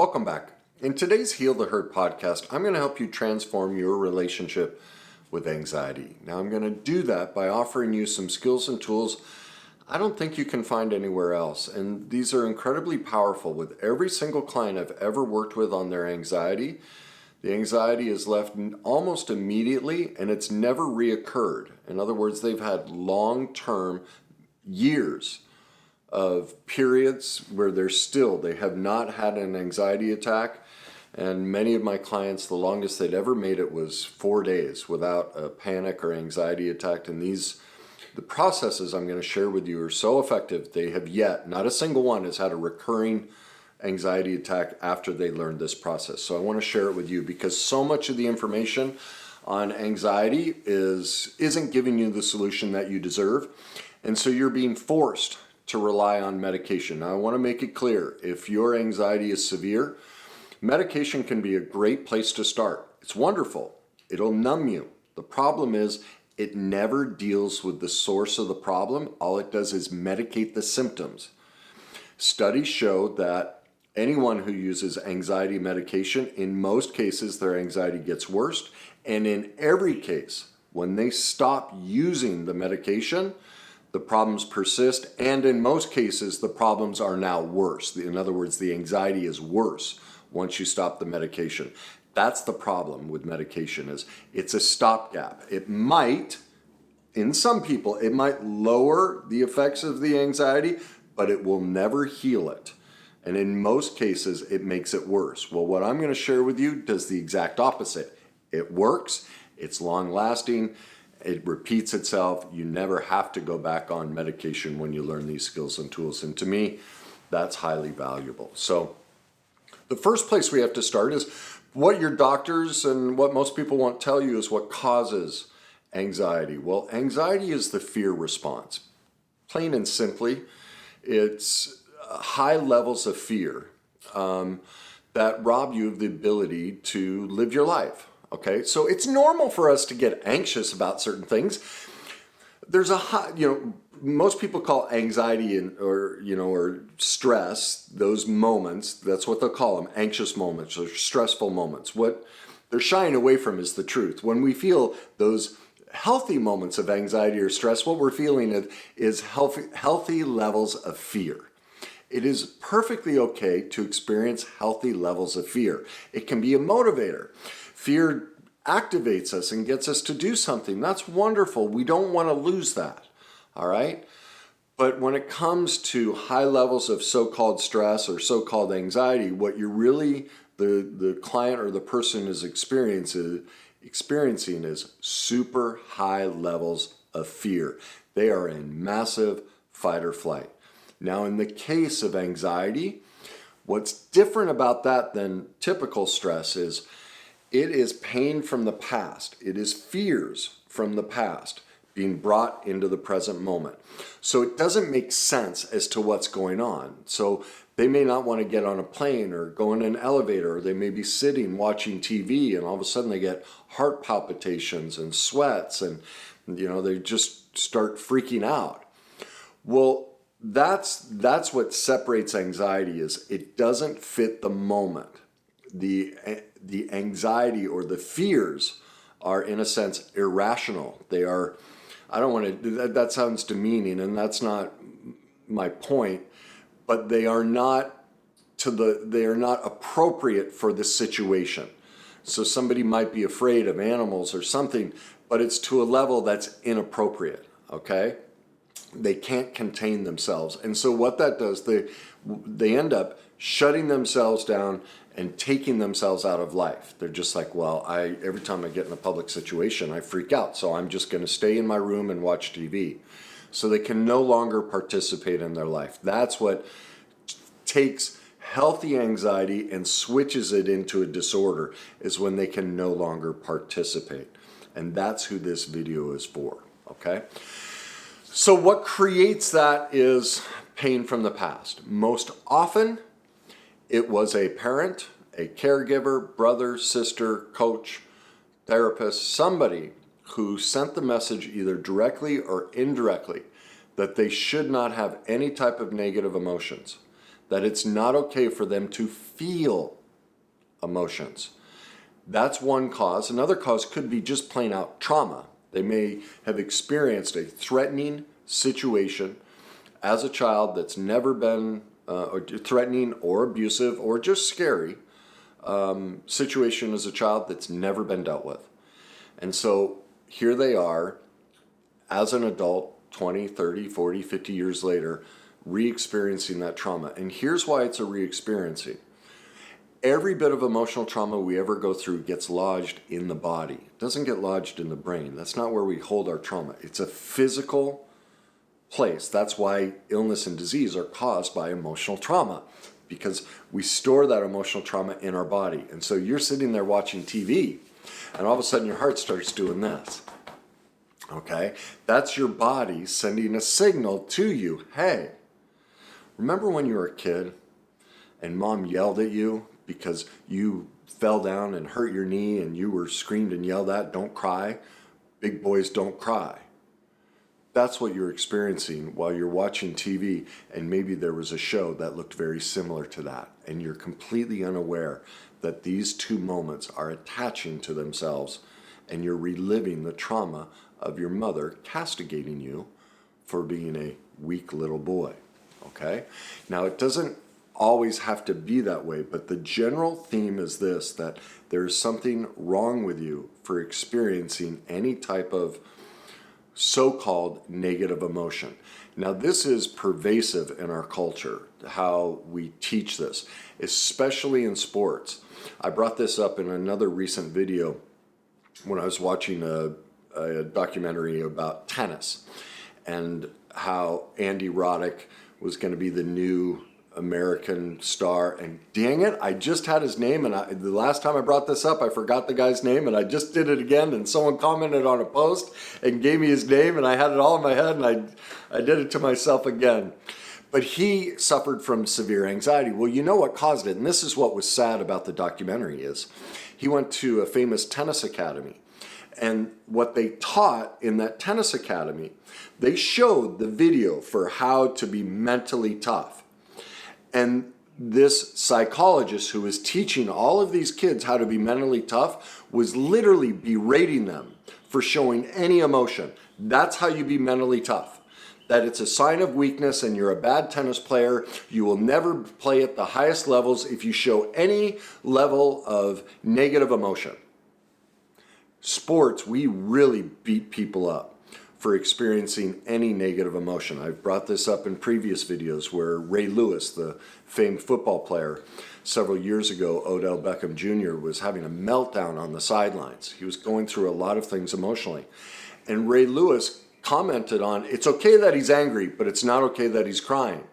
Welcome back. In today's Heal the Hurt podcast, I'm going to help you transform your relationship with anxiety. Now, I'm going to do that by offering you some skills and tools I don't think you can find anywhere else. And these are incredibly powerful. With every single client I've ever worked with on their anxiety, the anxiety is left almost immediately and it's never reoccurred. In other words, they've had long-term years of periods where they have not had an anxiety attack. And many of my clients, the longest they'd ever made it was 4 days without a panic or anxiety attack. And the processes I'm going to share with you are so effective, they have yet, not a single one has had a recurring anxiety attack after they learned this process. So I want to share it with you because so much of the information on anxiety isn't giving you the solution that you deserve. And so you're being forced to rely on medication. Now I want to make it clear, if your anxiety is severe, medication can be a great place to start. It's wonderful. It'll numb you. The problem is it never deals with the source of the problem. All it does is medicate the symptoms. Studies show that anyone who uses anxiety medication, in most cases their anxiety gets worse, and in every case, when they stop using the medication, the problems persist, and in most cases, the problems are now worse. In other words, the anxiety is worse once you stop the medication. That's the problem with medication, is it's a stopgap. It might, in some people, it might lower the effects of the anxiety, but it will never heal it. And in most cases, it makes it worse. Well, what I'm going to share with you does the exact opposite. It works, it's long-lasting, it repeats itself. You never have to go back on medication when you learn these skills and tools. And to me, that's highly valuable. So the first place we have to start is what your doctors and what most people won't tell you is what causes anxiety. Well, anxiety is the fear response. Plain and simply, it's high levels of fear that rob you of the ability to live your life. Okay, so it's normal for us to get anxious about certain things. There's a high, most people call anxiety or stress, those moments, that's what they'll call them, anxious moments or stressful moments. What they're shying away from is the truth. When we feel those healthy moments of anxiety or stress, what we're feeling is healthy levels of fear. It is perfectly okay to experience healthy levels of fear. It can be a motivator. Fear activates us and gets us to do something. That's wonderful. We don't want to lose that. All right? But when it comes to high levels of so-called stress or so-called anxiety, what you're really, the client or the person is experiencing is super high levels of fear. They are in massive fight or flight. Now, in the case of anxiety, what's different about that than typical stress is it is pain from the past. It is fears from the past being brought into the present moment. So it doesn't make sense as to what's going on. So they may not want to get on a plane or go in an elevator, or they may be sitting watching TV and all of a sudden they get heart palpitations and sweats and they just start freaking out. Well, that's what separates anxiety, is it doesn't fit the moment. The anxiety or the fears are, in a sense, irrational. They are, that sounds demeaning, and that's not my point, but they are not appropriate for the situation. So somebody might be afraid of animals or something, but it's to a level that's inappropriate, okay? They can't contain themselves. And so what that does, they end up shutting themselves down and taking themselves out of life. They're just like, well, every time I get in a public situation, I freak out. So I'm just going to stay in my room and watch TV. So they can no longer participate in their life. That's what takes healthy anxiety and switches it into a disorder, is when they can no longer participate. And that's who this video is for, okay? So what creates that is pain from the past. Most often, it was a parent, a caregiver, brother, sister, coach, therapist, somebody who sent the message either directly or indirectly that they should not have any type of negative emotions, that it's not okay for them to feel emotions. That's one cause. Another cause could be just plain out trauma. They may have experienced a threatening situation as a child that's never been threatening or abusive or just scary situation as a child that's never been dealt with. And so here they are as an adult 20, 30, 40, 50 years later re-experiencing that trauma. And here's why it's a re-experiencing. Every bit of emotional trauma we ever go through gets lodged in the body. It doesn't get lodged in the brain. That's not where we hold our trauma. It's a physical place. That's why illness and disease are caused by emotional trauma, because we store that emotional trauma in our body. And so you're sitting there watching TV, and all of a sudden your heart starts doing this. Okay? That's your body sending a signal to you. Hey, remember when you were a kid and mom yelled at you because you fell down and hurt your knee and you were screamed and yelled at, don't cry, big boys don't cry. That's what you're experiencing while you're watching TV, and maybe there was a show that looked very similar to that, and you're completely unaware that these two moments are attaching to themselves, and you're reliving the trauma of your mother castigating you for being a weak little boy. Okay? Now, it doesn't always have to be that way, but the general theme is this, that there's something wrong with you for experiencing any type of so-called negative emotion. Now, this is pervasive in our culture, how we teach this, especially in sports. I brought this up in another recent video when I was watching a documentary about tennis and how Andy Roddick was going to be the new American star, and dang it, I just had his name, and the last time I brought this up I forgot the guy's name, and I just did it again, and someone commented on a post and gave me his name, and I had it all in my head, and I did it to myself again. But he suffered from severe anxiety. Well, you know what caused it, and this is what was sad about the documentary, is he went to a famous tennis academy, and what they taught in that tennis academy, they showed the video for how to be mentally tough. And this psychologist who was teaching all of these kids how to be mentally tough was literally berating them for showing any emotion. That's how you be mentally tough. That it's a sign of weakness and you're a bad tennis player. You will never play at the highest levels if you show any level of negative emotion. Sports, we really beat people up for experiencing any negative emotion. I've brought this up in previous videos where Ray Lewis, the famed football player, several years ago, Odell Beckham Jr. was having a meltdown on the sidelines. He was going through a lot of things emotionally. And Ray Lewis commented on, it's okay that he's angry, but it's not okay that he's crying.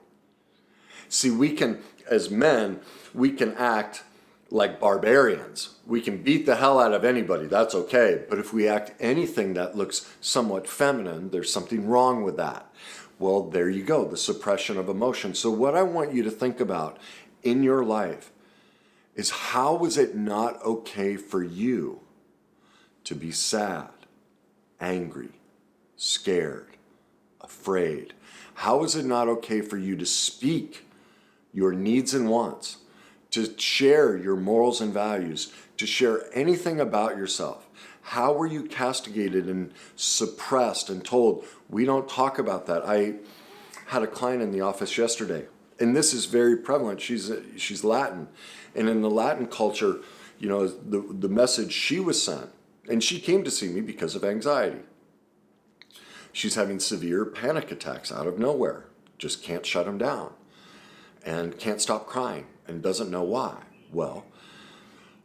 See, we can, as men, we can act like barbarians. We can beat the hell out of anybody, that's okay. But if we act anything that looks somewhat feminine, there's something wrong with that. Well, there you go, the suppression of emotion. So what I want you to think about in your life is, how was it not okay for you to be sad, angry, scared, afraid? How is it not okay for you to speak your needs and wants, to share your morals and values, to share anything about yourself? How were you castigated and suppressed and told, we don't talk about that? I had a client in the office yesterday, and this is very prevalent. She's Latin, and in the Latin culture, you know, the message she was sent, and she came to see me because of anxiety. She's having severe panic attacks out of nowhere, just can't shut them down, and can't stop crying, and doesn't know why. Well,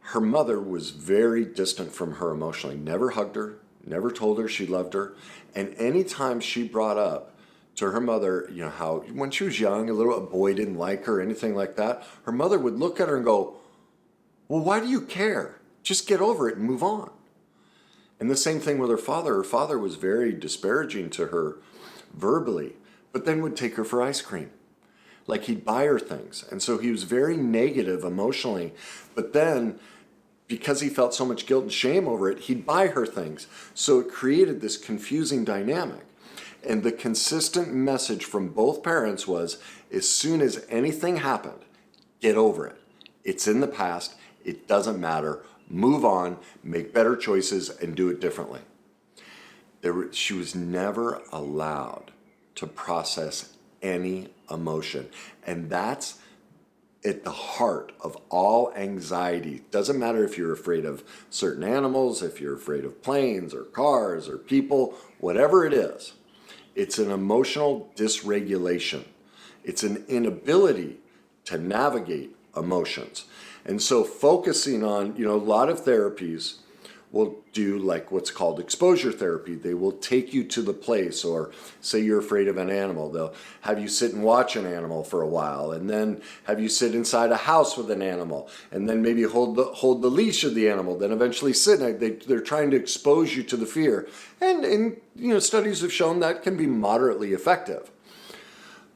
her mother was very distant from her emotionally, never hugged her, never told her she loved her, and anytime she brought up to her mother, you know, how when she was young, a boy didn't like her, anything like that, her mother would look at her and go, well, why do you care? Just get over it and move on. And the same thing with her father. Her father was very disparaging to her verbally, but then would take her for ice cream. Like, he'd buy her things. And so he was very negative emotionally. But then, because he felt so much guilt and shame over it, he'd buy her things. So it created this confusing dynamic. And the consistent message from both parents was, as soon as anything happened, get over it. It's in the past. It doesn't matter. Move on, make better choices, and do it differently. She was never allowed to process any emotion. And that's at the heart of all anxiety. Doesn't matter if you're afraid of certain animals, if you're afraid of planes or cars or people, whatever it is. It's an emotional dysregulation. It's an inability to navigate emotions. And so focusing on, a lot of therapies will do like what's called exposure therapy. They will take you to the place, or say you're afraid of an animal. They'll have you sit and watch an animal for a while, and then have you sit inside a house with an animal, and then maybe hold the leash of the animal, then eventually sit. They're trying to expose you to the fear. And studies have shown that can be moderately effective.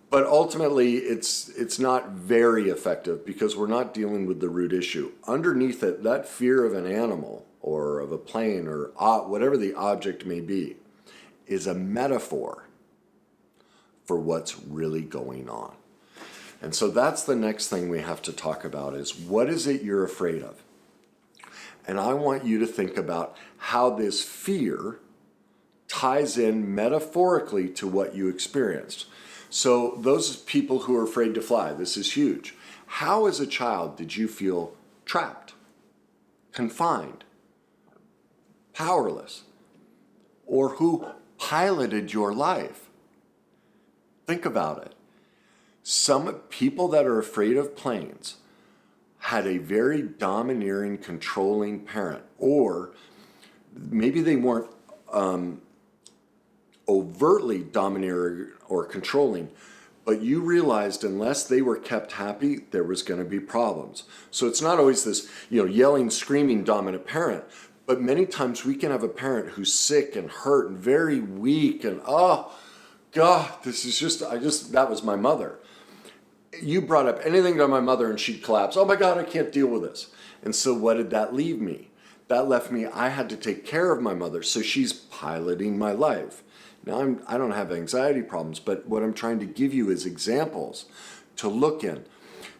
But ultimately, it's not very effective because we're not dealing with the root issue. Underneath it, that fear of an animal or of a plane or whatever the object may be is a metaphor for what's really going on. And so that's the next thing we have to talk about is, what is it you're afraid of? And I want you to think about how this fear ties in metaphorically to what you experienced. So those people who are afraid to fly, this is huge. How as a child did you feel trapped, confined, powerless? Or who piloted your life? Think about it. Some people that are afraid of planes had a very domineering, controlling parent, or maybe they weren't overtly domineering or controlling, but you realized unless they were kept happy, there was going to be problems. So it's not always this, yelling, screaming, dominant parent, but many times we can have a parent who's sick and hurt and very weak and, oh God, that was my mother. You brought up anything to my mother and she'd collapse. Oh my God, I can't deal with this. And so what did that leave me? That left me, I had to take care of my mother. So she's piloting my life. Now I don't have anxiety problems, but what I'm trying to give you is examples to look in.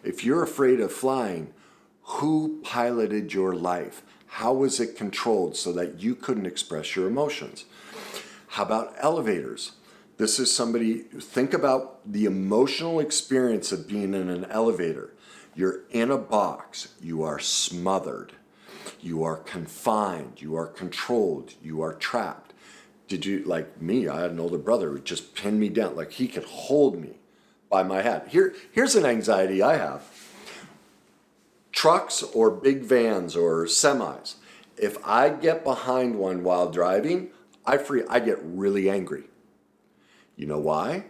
If you're afraid of flying, who piloted your life? How was it controlled so that you couldn't express your emotions? How about elevators? This is somebody, think about the emotional experience of being in an elevator. You're in a box, you are smothered, you are confined, you are controlled, you are trapped. Did you, like me, I had an older brother who just pinned me down, like he could hold me by my hat. Here's an anxiety I have. Trucks or big vans or semis. If I get behind one while driving, I get really angry. You know why?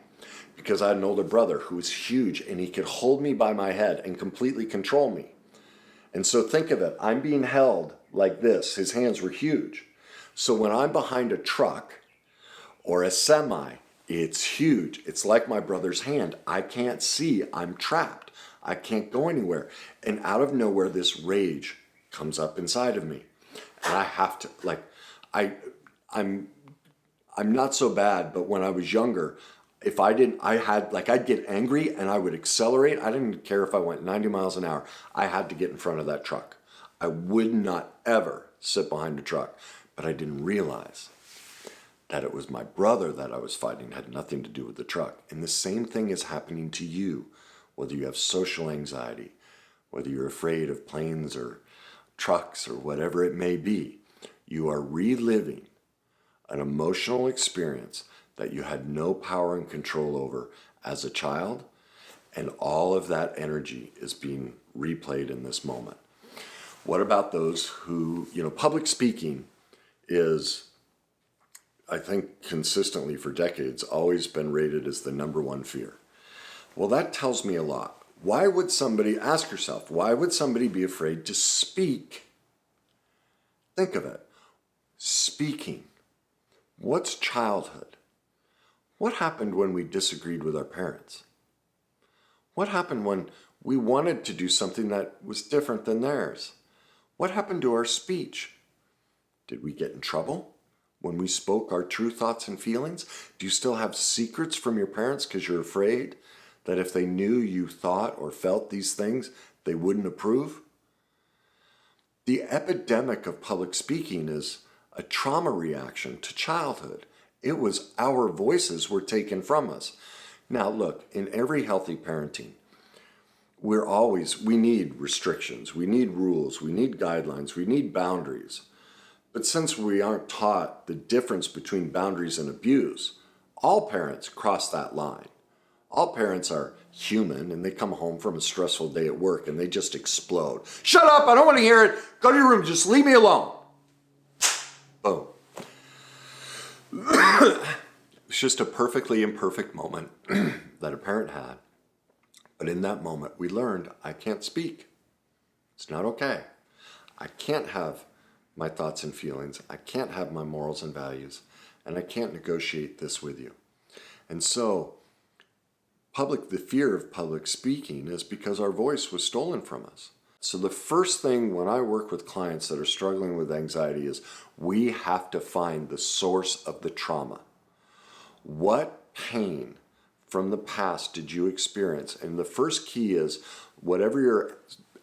Because I had an older brother who was huge and he could hold me by my head and completely control me. And so think of it, I'm being held like this. His hands were huge. So when I'm behind a truck or a semi, it's huge. It's like my brother's hand. I can't see. I'm trapped. I can't go anywhere. And out of nowhere, this rage comes up inside of me. And I have to, I'm not so bad, but when I was younger, I'd get angry and I would accelerate. I didn't care if I went 90 miles an hour. I had to get in front of that truck. I would not ever sit behind a truck. But I didn't realize that it was my brother that I was fighting. It had nothing to do with the truck. And the same thing is happening to you, whether you have social anxiety, whether you're afraid of planes or trucks or whatever it may be. You are reliving an emotional experience that you had no power and control over as a child, and all of that energy is being replayed in this moment. What about those who, public speaking is, I think, consistently for decades, always been rated as the number one fear. Well, that tells me a lot. Ask yourself, why would somebody be afraid to speak? Think of it. Speaking. What's childhood? What happened when we disagreed with our parents? What happened when we wanted to do something that was different than theirs? What happened to our speech? Did we get in trouble? when we spoke our true thoughts and feelings? Do you still have secrets from your parents because you're afraid that if they knew you thought or felt these things, they wouldn't approve? The epidemic of public speaking is a trauma reaction to childhood. It was our voices were taken from us. Now look, in every healthy parenting, we need restrictions, we need rules, we need guidelines, we need boundaries. But since we aren't taught the difference between boundaries and abuse, all parents cross that line. All parents are human and they come home from a stressful day at work and they just explode. Shut up, I don't want to hear it. Go to your room, just leave me alone. Boom. It's just a perfectly imperfect moment that a parent had. But in that moment, we learned I can't speak. It's not okay. I can't have my thoughts and feelings. I can't have my morals and values. And I can't negotiate this with you. And so, the fear of public speaking is because our voice was stolen from us. So the first thing when I work with clients that are struggling with anxiety is we have to find the source of the trauma. What pain from the past did you experience? And the first key is whatever your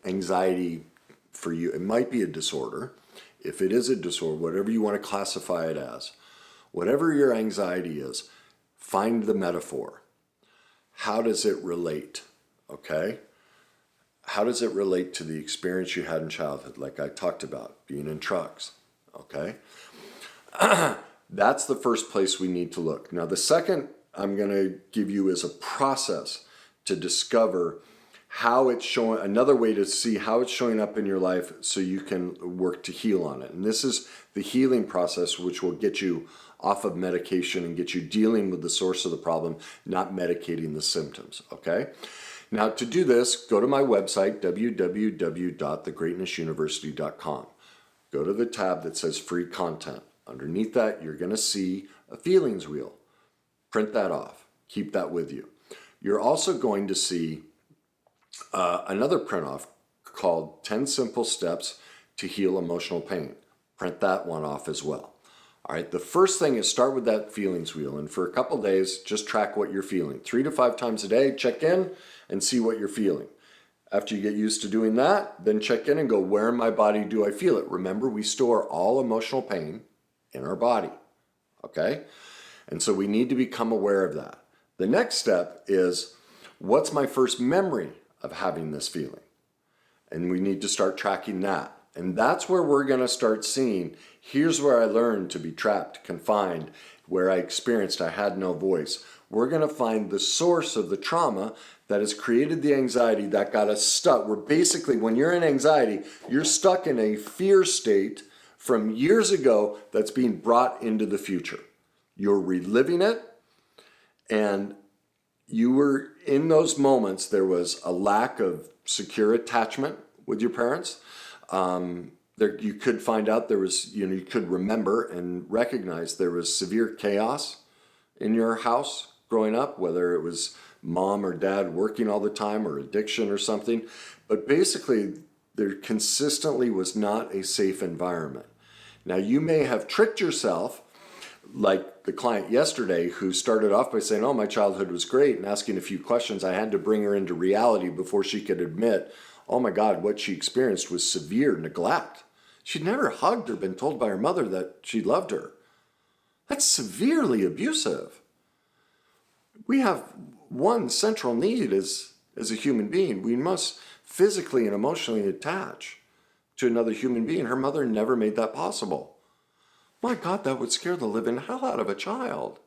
anxiety for you, it might be a disorder. If it is a disorder, whatever you want to classify it as, whatever your anxiety is, find the metaphor. How does it relate? Okay? How does it relate to the experience you had in childhood, like I talked about, being in trucks? Okay? That's the first place we need to look. Now, the second I'm going to give you is a process to discover how it's showing, another way to see how it's showing up in your life so you can work to heal on it. And this is the healing process, which will get you off of medication and get you dealing with the source of the problem, not medicating the symptoms, okay? Now, to do this, go to my website, www.thegreatnessuniversity.com. Go to the tab that says free content. Underneath that, you're going to see a feelings wheel. Print that off. Keep that with you. You're also going to see another print off called 10 Simple Steps to Heal Emotional Pain. Print that one off as well. All right, the first thing is start with that feelings wheel, and for a couple days, just track what you're feeling. 3 to 5 times a day, check in and see what you're feeling. After you get used to doing that, then check in and go, where in my body do I feel it? Remember, we store all emotional pain in our body, okay? And so we need to become aware of that. The next step is, what's my first memory of having this feeling? And we need to start tracking that. And that's where we're going to start seeing, here's where I learned to be trapped, confined, where I experienced I had no voice. We're going to find the source of the trauma that has created the anxiety that got us stuck. We're basically, when you're in anxiety, you're stuck in a fear state from years ago that's being brought into the future. You're reliving it, and you were in those moments, there was a lack of secure attachment with your parents. You could find out there was, you could remember and recognize there was severe chaos in your house growing up, whether it was mom or dad working all the time or addiction or something. But basically, there consistently was not a safe environment. Now, you may have tricked yourself, like the client yesterday who started off by saying, oh, my childhood was great, and asking a few questions. I had to bring her into reality before she could admit, oh my God, what she experienced was severe neglect. She'd never hugged or been told by her mother that she loved her. That's severely abusive. We have one central need as a human being. We must physically and emotionally attach to another human being. Her mother never made that possible. My God, that would scare the living hell out of a child.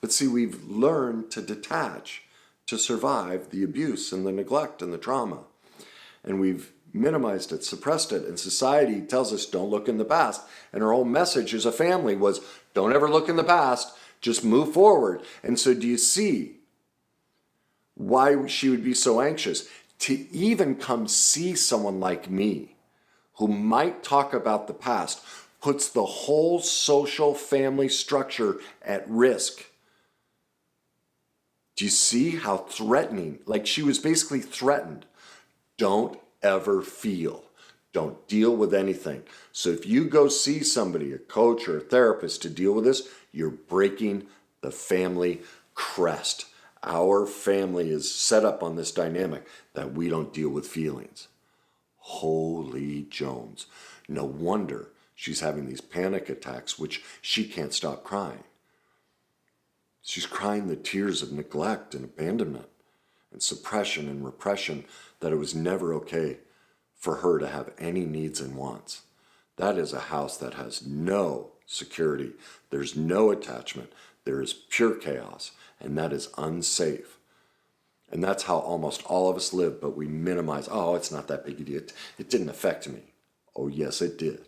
But see, we've learned to detach to survive the abuse and the neglect and the trauma. And we've minimized it, suppressed it, and society tells us don't look in the past. And our whole message as a family was don't ever look in the past, just move forward. And so do you see why she would be so anxious to even come see someone like me who might talk about the past, puts the whole social family structure at risk. Do you see how threatening, like she was basically threatened? Don't ever feel. don't deal with anything. So if you go see somebody, a coach or a therapist, to deal with this, you're breaking the family crest. Our family is set up on this dynamic that we don't deal with feelings. Holy Jones. No wonder she's having these panic attacks, which she can't stop crying. She's crying the tears of neglect and abandonment and suppression and repression, that it was never okay for her to have any needs and wants. That is a house that has no security. There's no attachment. There is pure chaos, and that is unsafe. And that's how almost all of us live, but we minimize, oh, it's not that big a deal. It didn't affect me. Oh, yes, it did.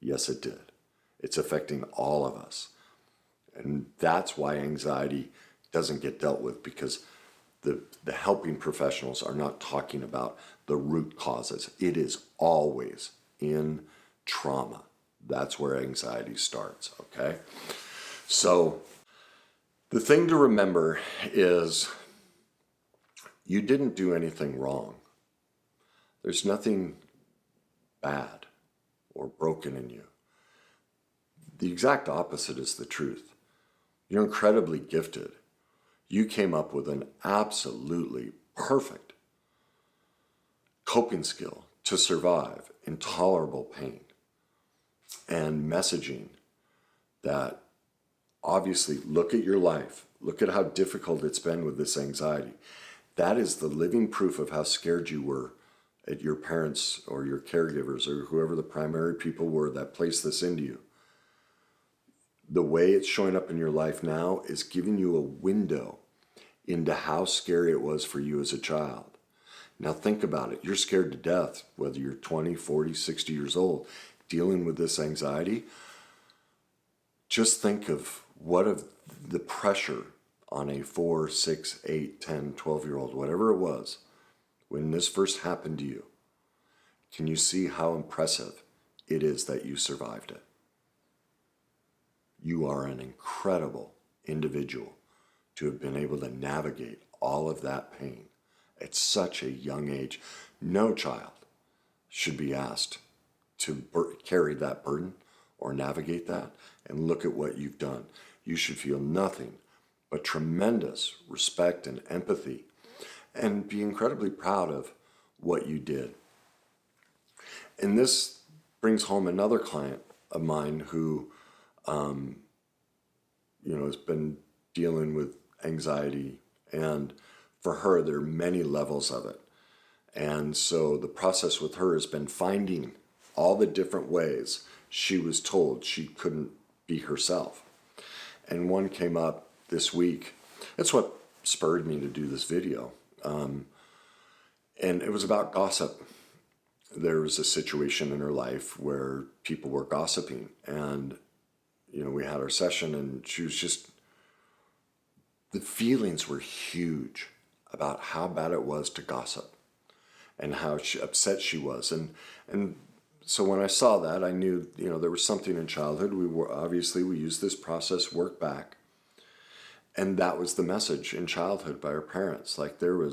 Yes, it did. It's affecting all of us. And that's why anxiety doesn't get dealt with, because the helping professionals are not talking about the root causes. It is always in trauma. That's where anxiety starts, okay? So the thing to remember is you didn't do anything wrong. There's nothing bad or broken in you. The exact opposite is the truth. You're incredibly gifted. You came up with an absolutely perfect coping skill to survive intolerable pain and messaging that obviously, look at your life. Look at how difficult it's been with this anxiety. That is the living proof of how scared you were at your parents or your caregivers or whoever the primary people were that placed this into you. The way it's showing up in your life now is giving you a window into how scary it was for you as a child. Now think about it. You're scared to death, whether you're 20, 40, 60 years old, dealing with this anxiety. Just think of what of the pressure on a 4, 6, 8, 10, 12-year-old, whatever it was, when this first happened to you. Can you see how impressive it is that you survived it? You are an incredible individual to have been able to navigate all of that pain at such a young age. No child should be asked to carry that burden or navigate that, and look at what you've done. You should feel nothing but tremendous respect and empathy and be incredibly proud of what you did. And this brings home another client of mine who, has been dealing with anxiety, and for her, there are many levels of it. And so the process with her has been finding all the different ways she was told she couldn't be herself. And one came up this week. That's what spurred me to do this video. And it was about gossip. There was a situation in her life where people were gossiping, and we had our session, and she was just, the feelings were huge about how bad it was to gossip and how upset she was. And so when I saw that, I knew, there was something in childhood. We used this process, work back. And that was the message in childhood by her parents. Like her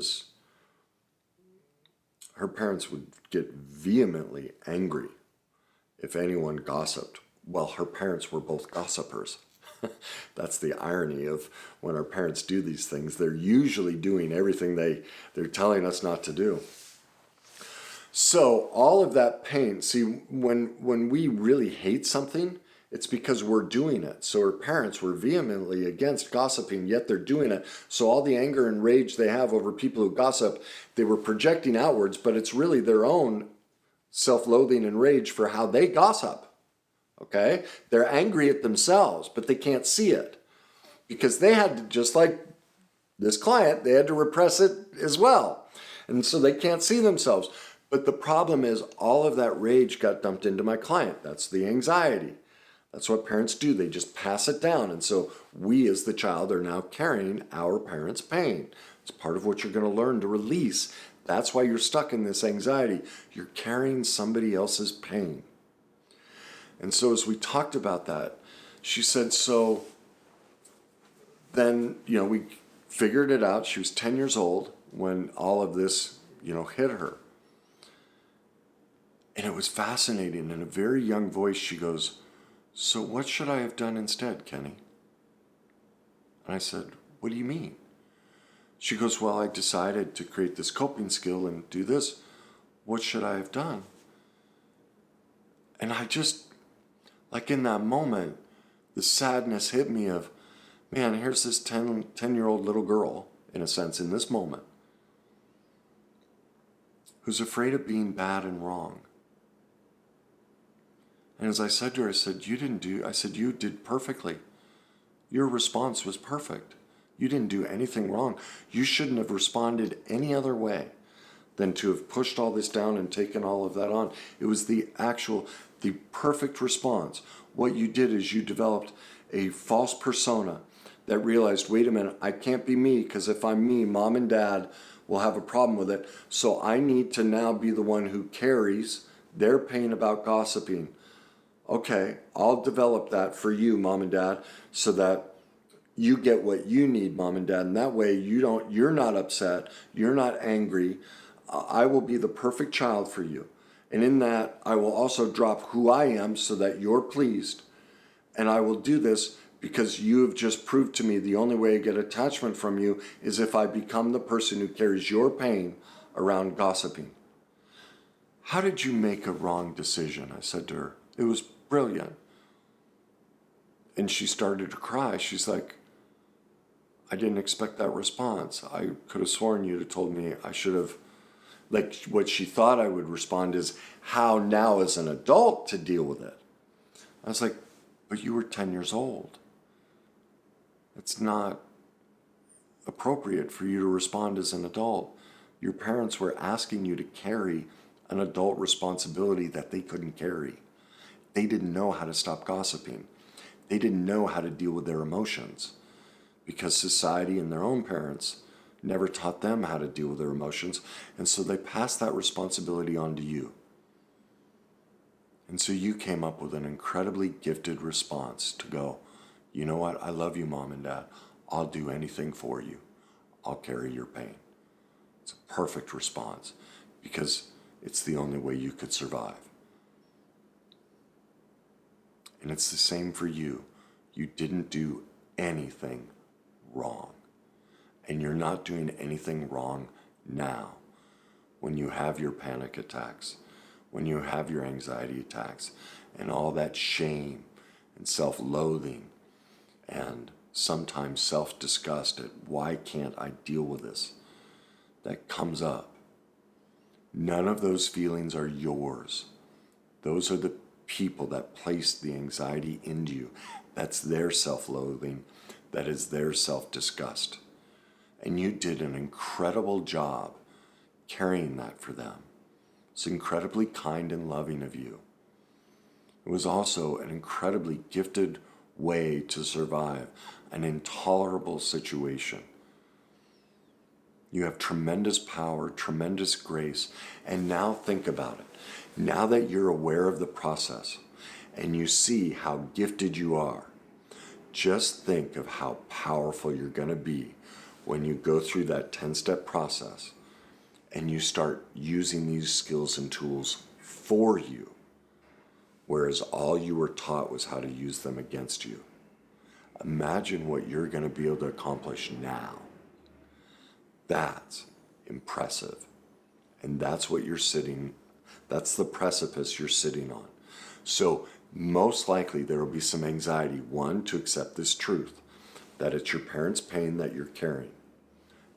parents would get vehemently angry if anyone gossiped. Well, her parents were both gossipers. That's the irony of when our parents do these things. They're usually doing everything they're telling us not to do. So all of that pain, see, when we really hate something, it's because we're doing it. So her parents were vehemently against gossiping, yet they're doing it. So all the anger and rage they have over people who gossip, they were projecting outwards, but it's really their own self-loathing and rage for how they gossip. Okay? They're angry at themselves, but they can't see it because they had to, just like this client, they had to repress it as well. And so they can't see themselves. But the problem is all of that rage got dumped into my client. That's the anxiety. That's what parents do. They just pass it down. And so we as the child are now carrying our parents' pain. It's part of what you're going to learn to release. That's why you're stuck in this anxiety. You're carrying somebody else's pain. And so as we talked about that, she said, so then, we figured it out. She was 10 years old when all of this, hit her. And it was fascinating. In a very young voice, she goes, "So what should I have done instead, Kenny?" And I said, "What do you mean?" She goes, "Well, I decided to create this coping skill and do this. What should I have done?" And I just, like in that moment, the sadness hit me of, man, here's this 10-year-old little girl, in a sense, in this moment, who's afraid of being bad and wrong. And as I said to her, I said, you did perfectly. Your response was perfect. You didn't do anything wrong. You shouldn't have responded any other way than to have pushed all this down and taken all of that on. It was the perfect response. What you did is you developed a false persona that realized, wait a minute, I can't be me, because if I'm me, mom and dad will have a problem with it. So I need to now be the one who carries their pain about gossiping. Okay, I'll develop that for you, mom and dad, so that you get what you need, mom and dad. And that way you're not upset, you're not angry. I will be the perfect child for you. And in that, I will also drop who I am so that you're pleased. And I will do this because you have just proved to me the only way I get attachment from you is if I become the person who carries your pain around gossiping. How did you make a wrong decision? I said to her. It was brilliant. And she started to cry. She's like, I didn't expect that response. I could have sworn you'd have told me I should have. Like, what she thought I would respond is, how now as an adult to deal with it? I was like, but you were 10 years old. It's not appropriate for you to respond as an adult. Your parents were asking you to carry an adult responsibility that they couldn't carry. They didn't know how to stop gossiping. They didn't know how to deal with their emotions because society and their own parents never taught them how to deal with their emotions. And so they passed that responsibility on to you. And so you came up with an incredibly gifted response to go, you know what? I love you, mom and dad. I'll do anything for you. I'll carry your pain. It's a perfect response because it's the only way you could survive. And it's the same for you. You didn't do anything wrong. And you're not doing anything wrong now when you have your panic attacks, when you have your anxiety attacks, and all that shame and self-loathing and sometimes self-disgust at why can't I deal with this that comes up. None of those feelings are yours. Those are the people that placed the anxiety into you. That's their self-loathing. That is their self-disgust. And you did an incredible job carrying that for them. It's incredibly kind and loving of you. It was also an incredibly gifted way to survive an intolerable situation. You have tremendous power, tremendous grace, and now think about it. Now that you're aware of the process and you see how gifted you are, just think of how powerful you're going to be when you go through that 10-step process and you start using these skills and tools for you, whereas all you were taught was how to use them against you. Imagine what you're going to be able to accomplish now. That's impressive. And that's the precipice you're sitting on. So most likely there will be some anxiety. One, to accept this truth, that it's your parents' pain that you're carrying.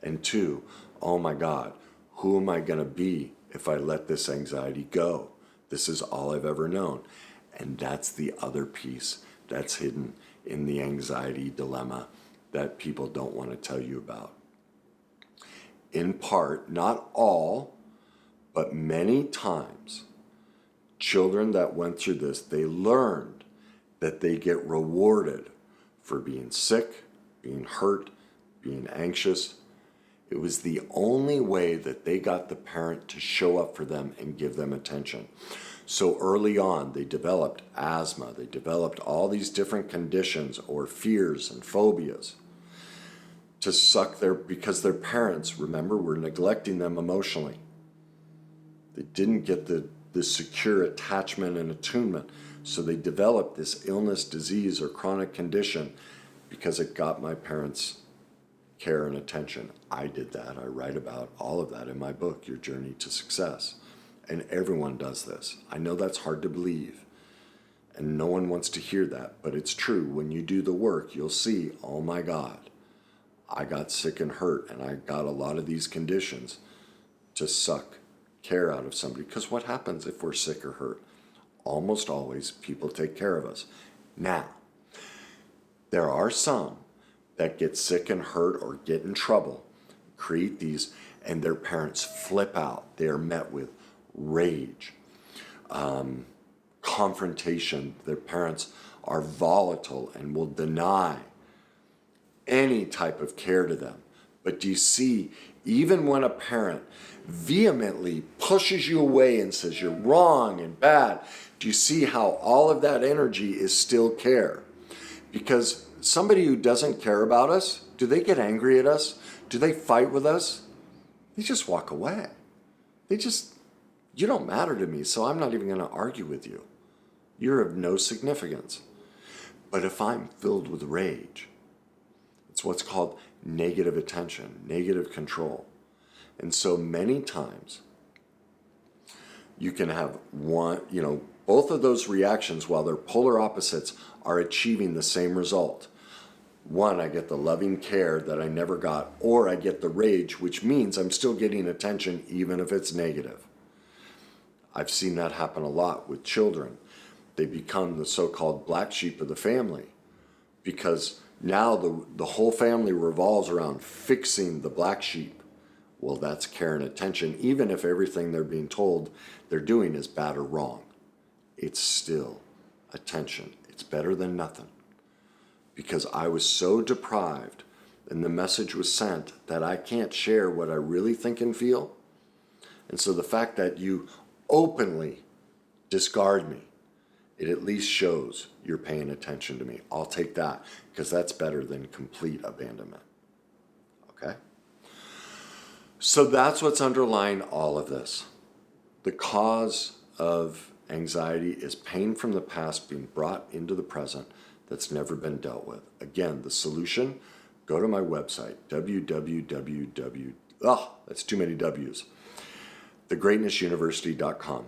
And two, oh my God, who am I going to be if I let this anxiety go? This is all I've ever known. And that's the other piece that's hidden in the anxiety dilemma that people don't want to tell you about. In part, not all, but many times, children that went through this, they learned that they get rewarded for being sick, being hurt, being anxious. It was the only way that they got the parent to show up for them and give them attention. So early on, they developed asthma. They developed all these different conditions or fears and phobias because their parents, remember, were neglecting them emotionally. They didn't get the this secure attachment and attunement. So they develop this illness, disease, or chronic condition because it got my parents' care and attention. I did that. I write about all of that in my book, Your Journey to Success. And everyone does this. I know that's hard to believe. And no one wants to hear that, but it's true. When you do the work, you'll see, oh my God, I got sick and hurt, and I got a lot of these conditions to suck care out of somebody. Because what happens if we're sick or hurt? Almost always, people take care of us. Now, there are some that get sick and hurt or get in trouble, create these, and their parents flip out. They are met with rage, confrontation. Their parents are volatile and will deny any type of care to them. But do you see, even when a parent vehemently pushes you away and says you're wrong and bad, do you see how all of that energy is still care? Because somebody who doesn't care about us, do they get angry at us? Do they fight with us? They just walk away. You don't matter to me, so I'm not even going to argue with you. You're of no significance. But if I'm filled with rage, it's what's called negative attention, negative control. And so many times you can have both of those reactions, while they're polar opposites, are achieving the same result. One, I get the loving care that I never got, or I get the rage, which means I'm still getting attention even if it's negative. I've seen that happen a lot with children. They become the so-called black sheep of the family because now the whole family revolves around fixing the black sheep. Well, that's care and attention, even if everything they're being told they're doing is bad or wrong. It's still attention. It's better than nothing. Because I was so deprived and the message was sent that I can't share what I really think and feel. And so the fact that you openly discard me, it at least shows you're paying attention to me. I'll take that because that's better than complete abandonment. Okay? So that's what's underlying all of this. The cause of anxiety is pain from the past being brought into the present that's never been dealt with. Again, the solution, go to my website, that's too many W's, thegreatnessuniversity.com.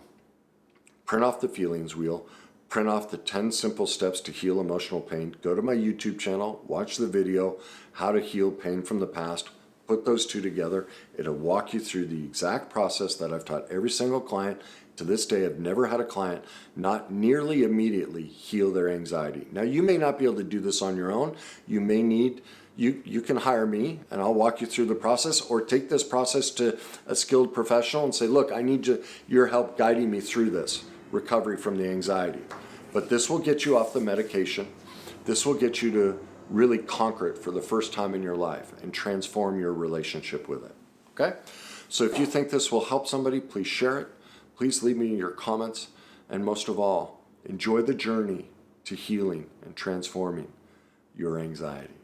Print off the feelings wheel, print off the 10 simple steps to heal emotional pain. Go to my YouTube channel, watch the video, How to Heal Pain from the Past. Put those two together. It'll walk you through the exact process that I've taught every single client. To this day, I've never had a client not nearly immediately heal their anxiety. Now, you may not be able to do this on your own. You may need, you can hire me and I'll walk you through the process, or take this process to a skilled professional and say, look, I need your help guiding me through this recovery from the anxiety. But this will get you off the medication. This will get you to really conquer it for the first time in your life and transform your relationship with it. Okay? So if you think this will help somebody, please share it. Please leave me your comments. And most of all, enjoy the journey to healing and transforming your anxiety.